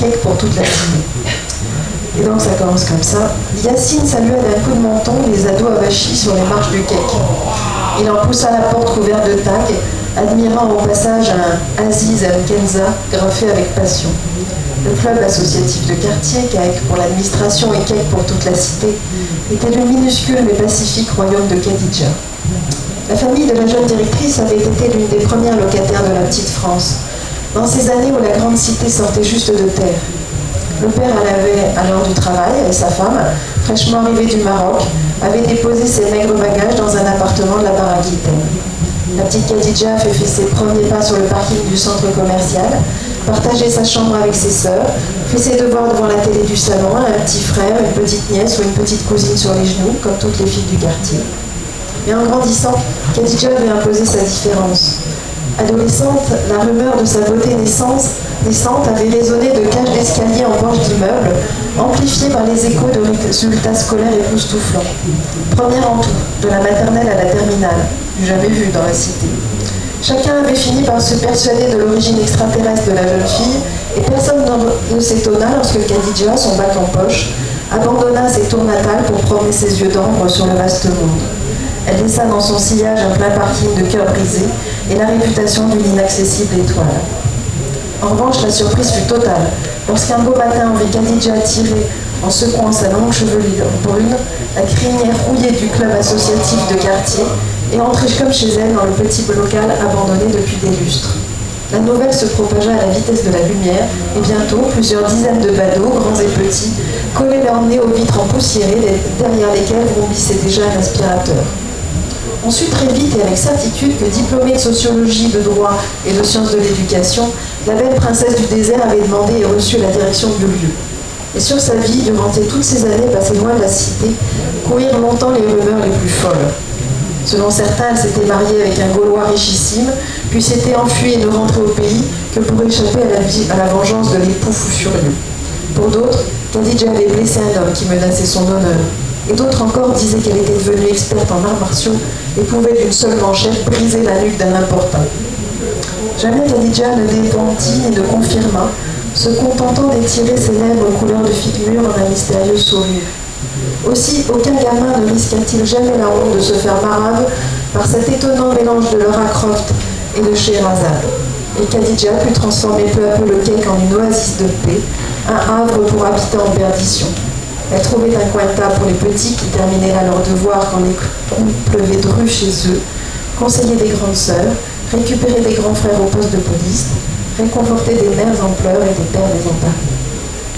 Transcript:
cake pour toute la cité. Et donc ça commence comme ça. Yacine salua d'un coup de menton les ados avachis sur les marches du cake. Il en poussa la porte couverte de tags, admirant au passage un Aziz Al-Kenza graffé avec passion. Le club associatif de quartier, CAEC pour l'administration et CAEC pour toute la cité, était le minuscule mais pacifique royaume de Khadija. La famille de la jeune directrice avait été l'une des premières locataires de la petite France, dans ces années où la grande cité sortait juste de terre. Le père avait alors du travail et sa femme, fraîchement arrivée du Maroc, avait déposé ses maigres bagages dans un appartement de la Baraguitaine. La petite Khadija avait fait ses premiers pas sur le parking du centre commercial, partagé sa chambre avec ses sœurs, fait ses devoirs devant la télé du salon, un petit frère, une petite nièce ou une petite cousine sur les genoux, comme toutes les filles du quartier. Mais en grandissant, Khadija avait imposé sa différence. Adolescente, la rumeur de sa beauté naissante avait résonné de cages d'escalier en porche d'immeuble, amplifiée par les échos de résultats scolaires époustouflants. Première en tout, de la maternelle à la terminale, du jamais vu dans la cité. Chacun avait fini par se persuader de l'origine extraterrestre de la jeune fille, et personne ne s'étonna lorsque Khadija, son bac en poche, abandonna ses tours natales pour promener ses yeux d'ambre sur le vaste monde. Elle laissa dans son sillage un plein parking de cœurs brisés et la réputation d'une inaccessible étoile. En revanche, la surprise fut totale lorsqu'un beau matin on vit Khadija tirer, en secouant sa longue chevelure brune, la crinière rouillée du club associatif de quartier et entrer comme chez elle dans le petit local abandonné depuis des lustres. La nouvelle se propagea à la vitesse de la lumière et bientôt, plusieurs dizaines de badauds, grands et petits, collaient leur nez aux vitres empoussiérées derrière lesquelles vrombissait déjà un aspirateur. On sut très vite et avec certitude que, diplômée de sociologie, de droit et de sciences de l'éducation, la belle princesse du désert avait demandé et reçu la direction du lieu. Et sur sa vie, durant toutes ces années passées loin de la cité, courirent longtemps les rumeurs les plus folles. Selon certains, elle s'était mariée avec un Gaulois richissime, puis s'était enfuie et ne rentrait au pays que pour échapper à la vengeance de l'époux fou furieux. Pour d'autres, Khadija avait blessé un homme qui menaçait son honneur. Et d'autres encore disaient qu'elle était devenue experte en arts martiaux et pouvait d'une seule manchette briser la nuque d'un importun. Jamais Khadija ne démentit ni ne confirma, se contentant d'étirer ses lèvres couleur de figure en un mystérieux sourire. Aussi, aucun gamin ne risqua-t-il jamais la honte de se faire marave par cet étonnant mélange de Lara Croft et de Scheherazade. Et Khadija put transformer peu à peu le cake en une oasis de paix, un havre pour habitants en perdition. Elle trouvait un coin de table pour les petits qui terminaient là leurs devoirs quand les coups pleuvaient de rue chez eux, conseillait des grandes sœurs, récupérait des grands frères au poste de police, réconfortait des mères en pleurs et des pères désemparés.